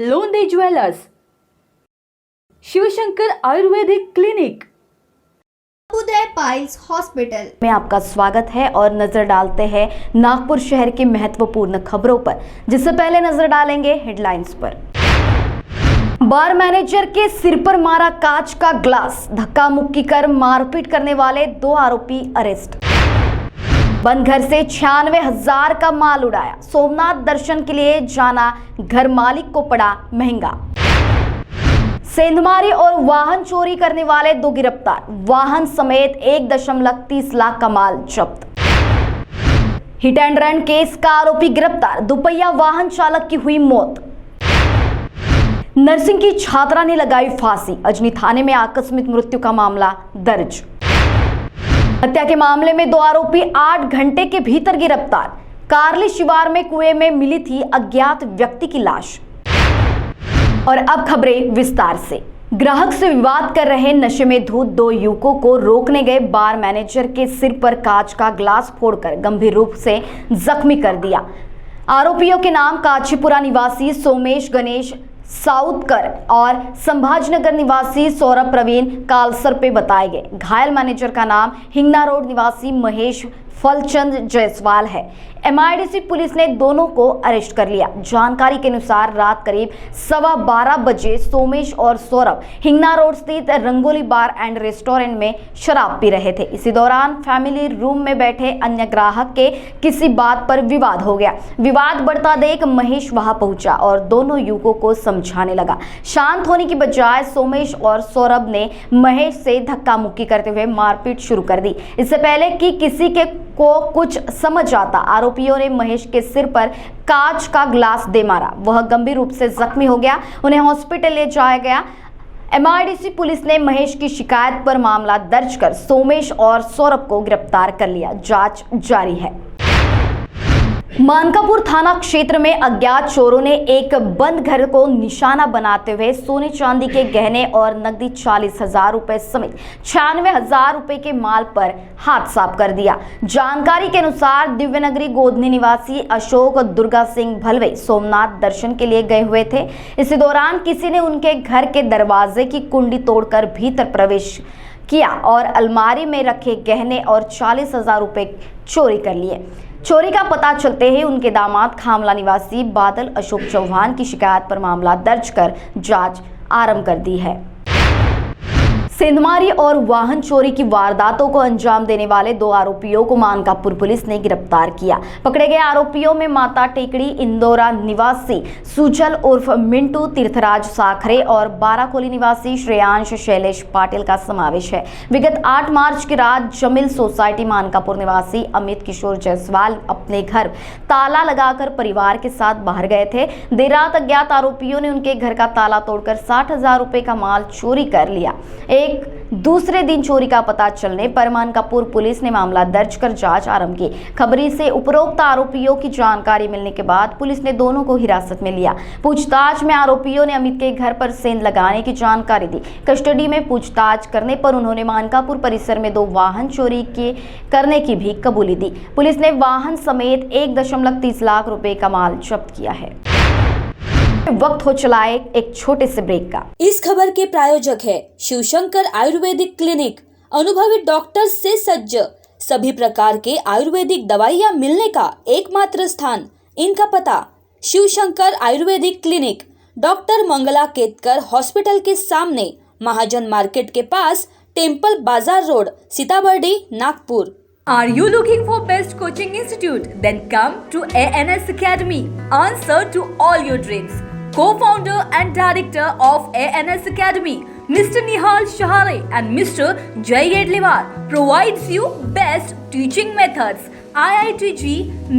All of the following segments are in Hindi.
लोंदे ज्वेलर्स, शिवशंकर आयुर्वेदिक क्लिनिक, उदय पाइल्स हॉस्पिटल में आपका स्वागत है और नजर डालते हैं नागपुर शहर की महत्वपूर्ण खबरों पर। जिससे पहले नजर डालेंगे हेडलाइंस पर। बार मैनेजर के सिर पर मारा कांच का ग्लास, धक्का मुक्की कर मारपीट करने वाले 2 आरोपी अरेस्ट। बंद घर से 96,000 का माल उड़ाया, सोमनाथ दर्शन के लिए जाना घर मालिक को पड़ा महंगा। सेंधमारी और वाहन चोरी करने वाले 2 गिरफ्तार, वाहन समेत 1.30 लाख का माल जब्त। हिट एंड रन केस का आरोपी गिरफ्तार, दुपहिया वाहन चालक की हुई मौत। नर्सिंग की छात्रा ने लगाई फांसी, अजनी थाने में आकस्मिक मृत्यु का मामला दर्ज। हत्या के मामले में 2 आरोपी 8 घंटे के भीतर गिरफ्तार, कारली शिवार में कुएं में मिली थी अज्ञात व्यक्ति की लाश। और अब खबरें विस्तार से। ग्राहक से विवाद कर रहे नशे में धुत 2 युवकों को रोकने गए बार मैनेजर के सिर पर कांच का ग्लास फोड़कर गंभीर रूप से जख्मी कर दिया। आरोपियों के नाम काचीपुरा निवासी सोमेश गणेश साउदकर और संभाजीनगर निवासी सौरभ प्रवीण कालसर पे बताए गए। घायल मैनेजर का नाम हिंगना रोड निवासी महेश फलचंद जायसवाल है। एमआईडीसी पुलिस ने दोनों को अरेस्ट कर लिया। जानकारी के अनुसार रात करीब 12:15 बजे सोमेश और सौरभ हिंगना रोड स्थित रंगोली बार एंड रेस्टोरेंट में शराब पी रहे थे। इसी दौरान फैमिली रूम में बैठे अन्य ग्राहक के किसी बात पर विवाद हो गया। विवाद बढ़ता देख महेश वहां पहुंचा और दोनों युवकों को समझाने लगा। शांत होने की बजाय सोमेश और सौरभ ने महेश से धक्का मुक्की करते हुए मारपीट शुरू कर दी। इससे पहले कि किसी के को कुछ समझ आता, आरोपियों ने महेश के सिर पर कांच का ग्लास दे मारा। वह गंभीर रूप से जख्मी हो गया, उन्हें हॉस्पिटल ले जाया गया। एमआईडीसी पुलिस ने महेश की शिकायत पर मामला दर्ज कर सोमेश और सौरभ को गिरफ्तार कर लिया। जांच जारी है। मानकापुर थाना क्षेत्र में अज्ञात चोरों ने एक बंद घर को निशाना बनाते हुए सोने चांदी के गहने और नकदी 40,000 रुपए समेत 96,000 रुपए के माल पर हाथ साफ कर दिया। जानकारी के अनुसार दिव्यनगरी गोधनी निवासी अशोक दुर्गा सिंह भलवे सोमनाथ दर्शन के लिए गए हुए थे। इसी दौरान किसी ने उनके घर के दरवाजे की कुंडी तोड़कर भीतर प्रवेश किया और अलमारी में रखे गहने और 40,000 रुपए चोरी कर लिए। चोरी का पता चलते ही उनके दामाद खामला निवासी बादल अशोक चौहान की शिकायत पर मामला दर्ज कर जांच आरंभ कर दी है। सेंधमारी और वाहन चोरी की वारदातों को अंजाम देने वाले 2 आरोपियों को मानकापुर पुलिस ने गिरफ्तार किया। पकड़े गए आरोपियों में माता टेकड़ी इंदौरा निवासी सुजल उर्फ मिंटू, तीर्थराज साखरे और बाराकोली निवासी श्रेयांश शैलेश पाटिल का समावेश है। विगत 8 मार्च की रात जमील सोसाइटी मानकापुर निवासी अमित किशोर जायसवाल अपने घर ताला लगाकर परिवार के साथ बाहर गए थे। देर रात अज्ञात आरोपियों ने उनके घर का ताला तोड़कर 60,000 रुपए का माल चोरी कर लिया। एक दूसरे दिन चोरी का पता चलने पर मानकापुर पुलिस ने मामला दर्ज कर जांच आरंभ की। खबरी से उपरोक्त आरोपियों की जानकारी मिलने के बाद पुलिस ने दोनों को हिरासत में लिया। पूछताछ में आरोपियों ने अमित के घर पर सेंध लगाने की जानकारी दी। कस्टडी में पूछताछ करने पर उन्होंने मानकापुर परिसर में 2 वाहन चोरी करने की भी कबूली दी। पुलिस ने वाहन समेत 1.30 लाख रुपए का माल जब्त किया है। वक्त हो चला एक छोटे से ब्रेक का। इस खबर के प्रायोजक है शिवशंकर आयुर्वेदिक क्लिनिक, अनुभवी डॉक्टर से सज्ज, सभी प्रकार के आयुर्वेदिक दवाइयाँ मिलने का एकमात्र स्थान। इनका पता Shivshankar Ayurvedic clinic, doctor Mangala Ketkar hospital के सामने, महाजन मार्केट के पास, temple Bazaar road, Sitabardi, Nagpur. Are you looking for best coaching institute? Then come to ANS Academy. Answer to all your dreams. Co-founder and director of ANS Academy, Mr. Nihal Shahare and Mr. Jay Edliwar provides you best teaching methods, IITG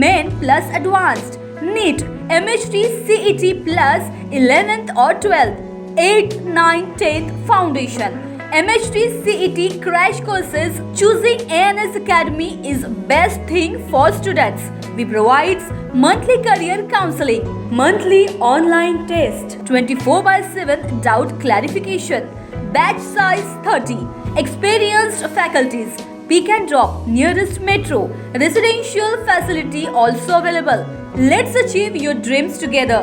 Main plus Advanced, NEET, MHT, CET plus 11th or 12th, 8th, 9th, 10th Foundation, MHT, CET crash courses. Choosing ANS Academy is best thing for students. We provide monthly career counseling, monthly online test, 24/7 doubt clarification, batch size 30, experienced faculties, pick and drop, nearest metro, residential facility also available. Let's achieve your dreams together.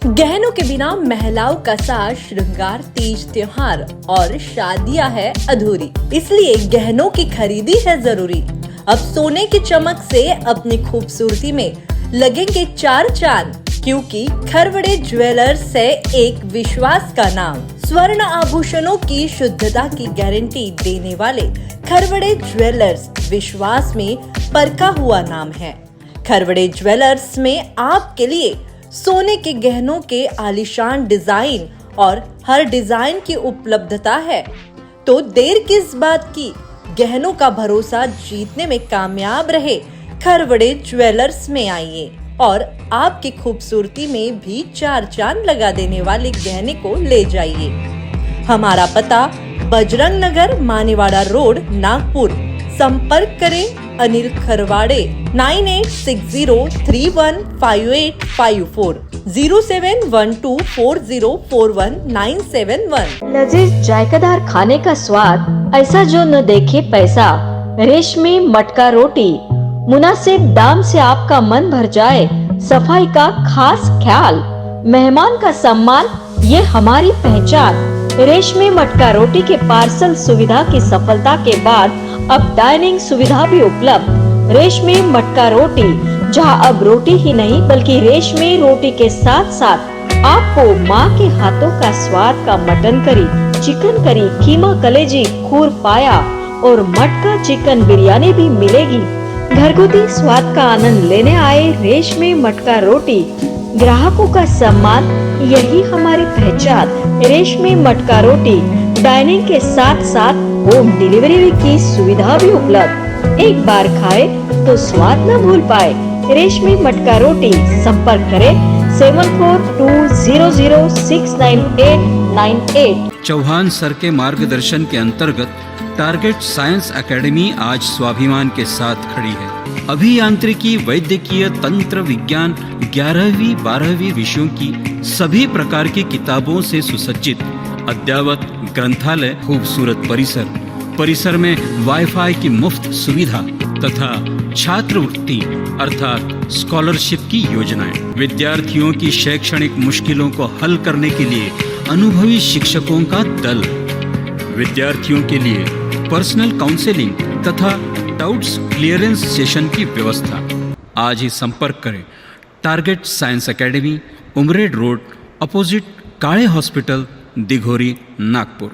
गहनों के बिना महिलाओं का साज श्रृंगार, तीज त्योहार और शादियां है अधूरी, इसलिए गहनों की खरीदी है जरूरी। अब सोने की चमक से अपनी खूबसूरती में लगेंगे चार चांद, क्योंकि खरवड़े ज्वेलर्स है एक विश्वास का नाम। स्वर्ण आभूषणों की शुद्धता की गारंटी देने वाले खरवड़े ज्वेलर्स विश्वास में परखा हुआ नाम है। खरवड़े ज्वेलर्स में आपके लिए सोने के गहनों के आलीशान डिजाइन और हर डिजाइन की उपलब्धता है। तो देर किस बात की, गहनों का भरोसा जीतने में कामयाब रहे खरवड़े ज्वेलर्स में आइए और आपकी खूबसूरती में भी चार चांद लगा देने वाले गहने को ले जाइए। हमारा पता बजरंग नगर, मानेवाड़ा रोड, नागपुर। संपर्क करें अनिल खरवाड़े 9860315854 0712404191। लजीज जायकादार खाने का स्वाद, ऐसा जो न देखे पैसा। रेशमी मटका रोटी, मुनासिब दाम से आपका मन भर जाए। सफाई का खास ख्याल, मेहमान का सम्मान, ये हमारी पहचान। रेशमी मटका रोटी के पार्सल सुविधा की सफलता के बाद अब डाइनिंग सुविधा भी उपलब्ध। रेशमी मटका रोटी, जहां अब रोटी ही नहीं बल्कि रेशमी रोटी के साथ साथ आपको माँ के हाथों का स्वाद का मटन करी, चिकन करी, कीमा कलेजी, खूर पाया और मटका चिकन बिरयानी भी मिलेगी। घरगुती स्वाद का आनंद लेने आए रेशमी मटका रोटी, ग्राहकों का सम्मान, यही हमारी पहचान। रेशमी मटका रोटी डाइनिंग के साथ साथ होम डिलीवरी की सुविधा भी उपलब्ध। एक बार खाए तो स्वाद न भूल पाए। रेशमी मटका रोटी, संपर्क करें 7420069898। चौहान सर के मार्गदर्शन के अंतर्गत टारगेट साइंस एकेडमी आज स्वाभिमान के साथ खड़ी है। अभियांत्रिकी, वैद्यकीय, तंत्र विज्ञान, 11वीं 12वीं विषयों की सभी प्रकार की किताबों से सुसज्जित अद्ययावत ग्रंथालय, खूबसूरत परिसर में वाईफाई की मुफ्त सुविधा तथा छात्रवृत्ति अर्थात स्कॉलरशिप की योजनाएं। विद्यार्थियों की शैक्षणिक मुश्किलों को हल करने के लिए अनुभवी शिक्षकों का दल। विद्यार्थियों के लिए पर्सनल काउंसलिंग तथा डाउट्स क्लियरेंस सेशन की व्यवस्था। आज ही संपर्क करें target science academy, Umred road, opposite Kale hospital, Dighori, Nagpur.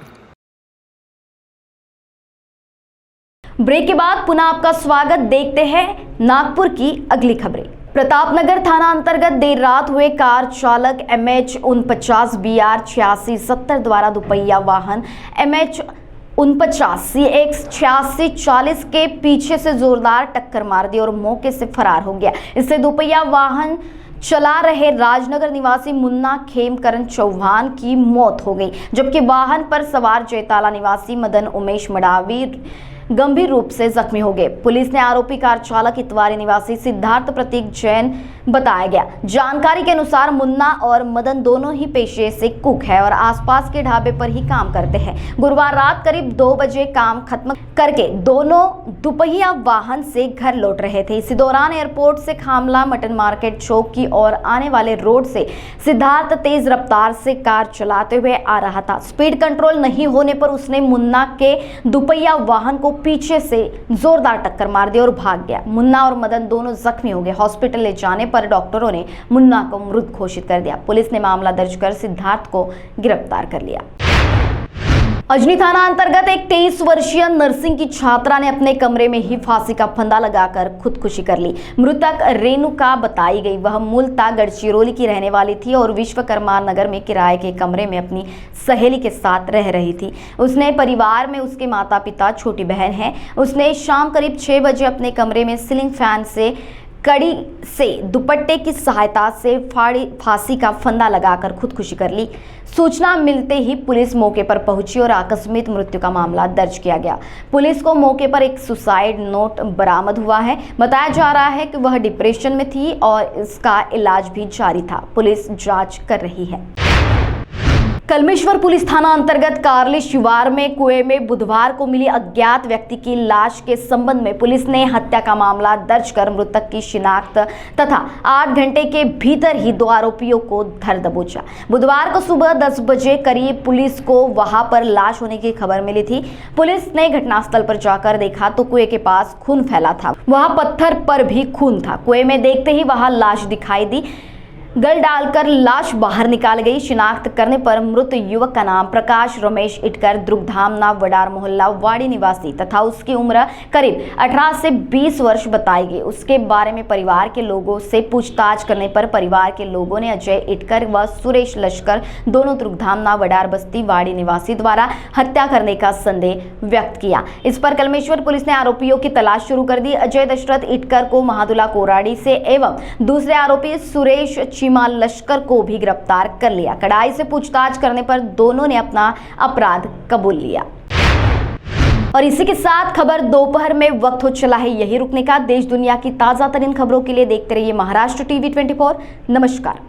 Break के बाद पुनः आपका स्वागत। देखते हैं नागपुर की अगली खबरें। प्रतापनगर थाना अंतर्गत देर रात हुए कार चालक MH49BR8670 द्वारा दुपहिया वाहन MH49CX8640 के पीछे से जोरदार टक्कर मार दी और मौके से फरार हो गया। इससे दुपहिया वाहन चला रहे राजनगर निवासी मुन्ना खेमकरण चौहान की मौत हो गई, जबकि वाहन पर सवार जयताला निवासी मदन उमेश मडावी गंभीर रूप से जख्मी हो गए। पुलिस ने आरोपी कार चालक इतवारी निवासी सिद्धार्थ प्रतीक जैन बताया गया। जानकारी के अनुसार मुन्ना और मदन दोनों ही पेशे से कुक है और आसपास के ढाबे पर ही काम करते हैं। गुरुवार रात करीब 2 बजे काम खत्म करके दोनों दुपहिया वाहन से घर लौट रहे थे। इसी दौरान एयरपोर्ट से खामला मटन मार्केट चौक की ओर आने वाले रोड से सिद्धार्थ तेज रफ्तार से कार चलाते हुए आ रहा था। स्पीड कंट्रोल नहीं होने पर उसने मुन्ना के दुपहिया वाहन को पीछे से जोरदार टक्कर मार दी और भाग गया। मुन्ना और मदन दोनों जख्मी हो गए। हॉस्पिटल ले जाने पर डॉक्टरों ने मुन्ना को मृत घोषित कर दिया। पुलिस ने मामला दर्ज कर सिद्धार्थ को गिरफ्तार कर लिया। अजनी थाना अंतर्गत एक 23 वर्षीय नर्सिंग की छात्रा ने अपने कमरे में ही फांसी का फंदा लगाकर खुदकुशी कर ली। मृतक रेणुका बताई गई। वह मूलतः गढ़चिरौली की रहने वाली थी और विश्वकर्मा नगर में किराए के कमरे में अपनी सहेली के साथ रह रही थी। उसने परिवार में उसके माता पिता, छोटी बहन है। उसने शाम करीब 6 बजे अपने कमरे में सीलिंग फैन से कड़ी से दुपट्टे की सहायता से फांसी का फंदा लगाकर खुदकुशी कर ली। सूचना मिलते ही पुलिस मौके पर पहुंची और आकस्मिक मृत्यु का मामला दर्ज किया गया। पुलिस को मौके पर एक सुसाइड नोट बरामद हुआ है। बताया जा रहा है कि वह डिप्रेशन में थी और इसका इलाज भी जारी था। पुलिस जांच कर रही है। कलमेश्वर पुलिस थाना अंतर्गत कारली शिवार में कुएं में बुधवार को मिली अज्ञात व्यक्ति की लाश के संबंध में पुलिस ने हत्या का मामला दर्ज कर मृतक की शिनाख्त तथा 8 घंटे के भीतर ही 2 आरोपियों को धर दबोचा। बुधवार को सुबह 10 बजे करीब पुलिस को वहां पर लाश होने की खबर मिली थी। पुलिस ने घटनास्थल पर जाकर देखा तो कुएं के पास खून फैला था, वहां पत्थर पर भी खून था। कुएं में देखते ही वहां लाश दिखाई दी। गल डालकर लाश बाहर निकाल गई। शिनाख्त करने पर मृत युवक का नाम प्रकाश रमेश इटकर दुर्गधामना वडार मोहल्ला वाड़ी निवासी तथा उसकी उम्र करीब 18 से 20 वर्ष बताई गई। उसके बारे में परिवार के लोगों से पूछताछ करने पर परिवार के लोगों ने अजय इटकर व सुरेश लश्कर दोनों दुर्गधामना वडार बस्ती वाड़ी निवासी द्वारा हत्या करने का संदेह व्यक्त किया। इस पर कलमेश्वर पुलिस ने आरोपियों की तलाश शुरू कर दी। अजय दशरथ इटकर को महादुला कोराड़ी से एवं दूसरे आरोपी सुरेश चीमा लश्कर को भी गिरफ्तार कर लिया। कड़ाई से पूछताछ करने पर दोनों ने अपना अपराध कबूल लिया। और इसी के साथ खबर दोपहर में वक्त हो चला है यही रुकने का। देश दुनिया की ताजा तरीन खबरों के लिए देखते रहिए महाराष्ट्र टीवी 24। नमस्कार।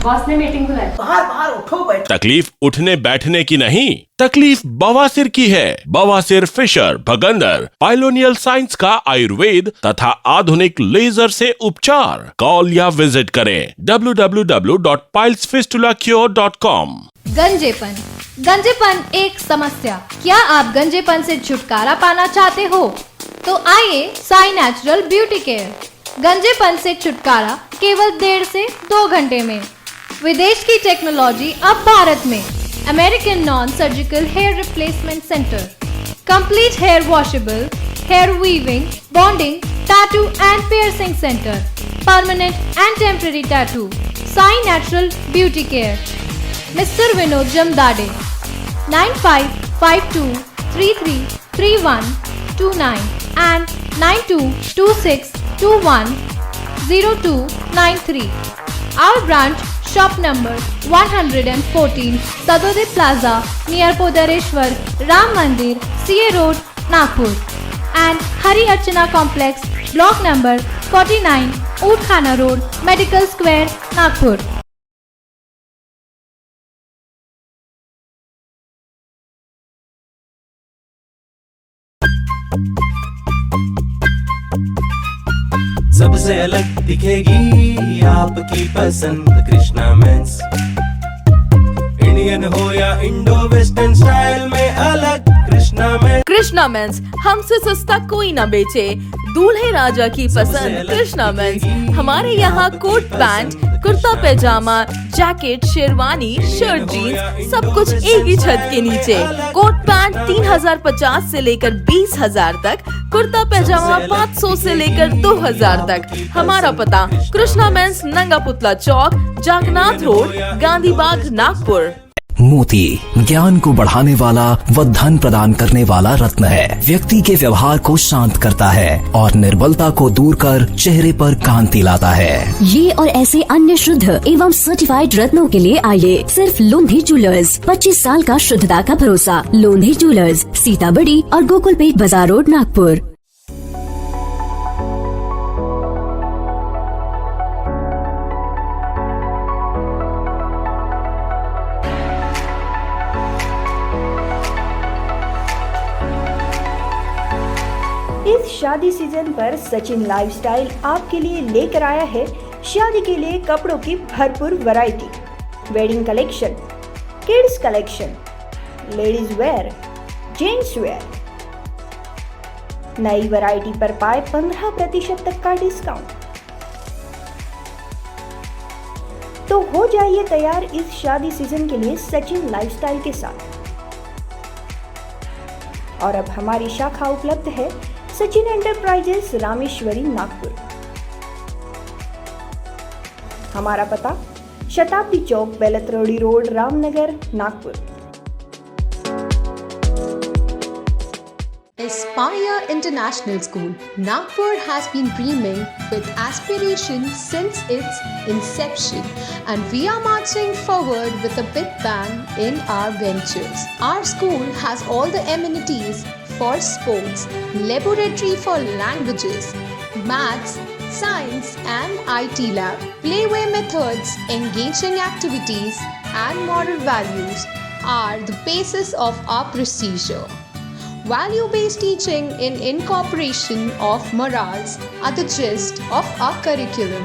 बॉस ने मीटिंग बुलाई। बाहर उठो बैठो। तकलीफ उठने बैठने की नहीं, तकलीफ बवासीर की है। बवासीर, फिशर, भगंदर, पाइलोनियल साइंस का आयुर्वेद तथा आधुनिक लेजर से उपचार। कॉल या विजिट करें www.pilesfistulacure.com। गंजेपन एक समस्या। क्या आप गंजेपन से छुटकारा पाना चाहते हो? तो आइए साई नेचुरल ब्यूटी केयर। गंजेपन से छुटकारा केवल 1.5 से 2 घंटे में। विदेश की टेक्नोलॉजी अब भारत में। American non surgical hair replacement centre, complete hair washable, hair weaving, bonding, tattoo and piercing centre, permanent and temporary tattoo. Sai natural beauty care, mister Vinod Jamdade, 9552333129 and 9226210293. Our branch, shop number 114, Sadode Plaza, near Podareshwar, Ram Mandir, CA Road, Nagpur. And Hari Archana Complex, block number 49, Oudkhana Road, Medical Square, Nagpur. सबसे अलग दिखेगी आपकी पसंद कृष्णा मेंस। इंडियन हो या इंडो वेस्टर्न स्टाइल में अलग कृष्णा मेंस। कृष्णा मेंस, हमसे सस्ता कोई ना बेचे। दूल्हे राजा की पसंद कृष्णा मेंस। हमारे यहाँ कोट पैंट, कुर्ता पैजामा, जैकेट, शेरवानी, शर्ट, जीन्स सब कुछ एक ही छत के नीचे। कोट पैंट 3050 से लेकर 20,000 तक, कुर्ता पैजामा 500 से लेकर 2000 तक। हमारा पता कृष्णा मेंस, नंगा पुतला चौक, जागनाथ रोड, गांधी बाग, नागपुर। मोती ज्ञान को बढ़ाने वाला व धन प्रदान करने वाला रत्न है। व्यक्ति के व्यवहार को शांत करता है और निर्बलता को दूर कर चेहरे पर कांति लाता है। ये और ऐसे अन्य शुद्ध एवं सर्टिफाइड रत्नों के लिए आइए सिर्फ लोंधी ज्वेलर्स। 25 साल का शुद्धता का भरोसा। लोंधी ज्वेलर्स, सीताबड़ी और गोकुलपेट बाजार रोड, नागपुर। इस शादी सीजन पर सचिन लाइफस्टाइल आपके लिए लेकर आया है शादी के लिए कपड़ों की भरपूर variety. Wedding collection, kids collection, ladies wear, gents wear. नई वैरायटी पर पाए 15% तक का डिस्काउंट। तो हो जाइए तैयार इस शादी सीजन के लिए सचिन लाइफस्टाइल के साथ। और अब हमारी शाखा उपलब्ध है सचिन एंटरप्राइजेस, रामेश्वरी, नागपुर। हमारा पता Shatabdi Chowk, Beltarodi road, Ramnagar, Nagpur. Aspire International School, Nagpur has been dreaming with aspiration since its inception, and we are marching forward with a big bang in our ventures. Our school has all the amenities for sports, laboratory for languages, maths, science science and IT lab, playway methods, engaging activities, and moral values are the basis of our procedure. Value-based teaching in incorporation of morals are the gist of our curriculum.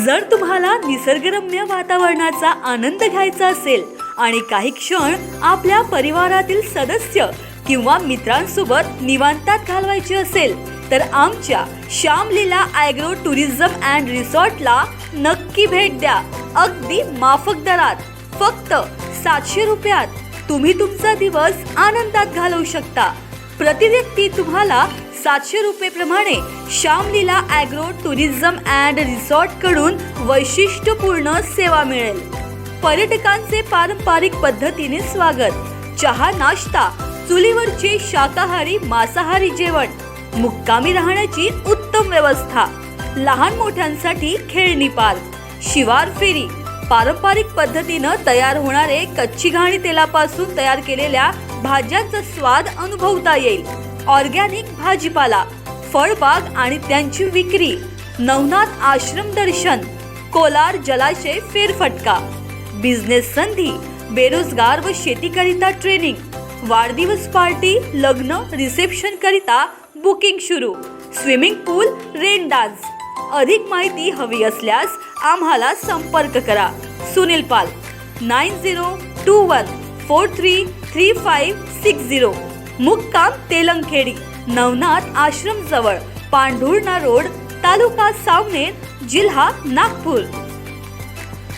जर तुम्हाला निसर्गरम्य वातावरणाचा आनंद घ्यायचा असेल आणि काही क्षण आपल्या परिवारातील सदस्य किंवा मित्रांसोबत निवांतात घालवायचे असेल तर आमच्या श्यामलीला ॲग्रो टुरिझम अँड रिसॉर्टला नक्की भेट द्या. अगदी माफक दरात फक्त 700 रुपयात तुम्ही तुमचा दिवस आनंदात घालवू शकता. प्रति व्यक्ती तुम्हाला 700 रुपये प्रमाणे Shyamlila agro tourism and resort कडून वैशिष्ट्यपूर्ण सेवा मिळेल. पर्यटकांचे पारंपरिक पद्धतीने स्वागत, चहा नाश्ता, चुलीवरचे शाकाहारी मांसाहारी जेवण, मुक्कामी राहण्याची उत्तम व्यवस्था, लहान मोठ्यांसाठी खेळणी पार्क, शिवार फेरी, पारंपरिक पद्धतीनं तयार होणारे कच्ची घाणी तेलापासून तयार केलेल्या भाज्यांचा स्वाद अनुभवता येईल. ऑर्गॅनिक भाजीपाला, फळबाग आणि त्यांची विक्री, नवनाथ आश्रम दर्शन, कोलार जलाशय फेरफटका, बिझनेस संधी, बेरोजगार व शेतीकरिता ट्रेनिंग, वाढदिवस पार्टी, लग्न, रिसेप्शन करिता बुकिंग सुरू, स्विमिंग पूल, रेन डान्स. अधिक माहिती हवी असल्यास आम्हाला संपर्क करा. सुनील पाल 9021433560, मुक्काम तेलंगखेडी, नवनाथ आश्रम जवळ, पांढुर्णा रोड, तालुका सावनेर, जिल्हा नागपूर.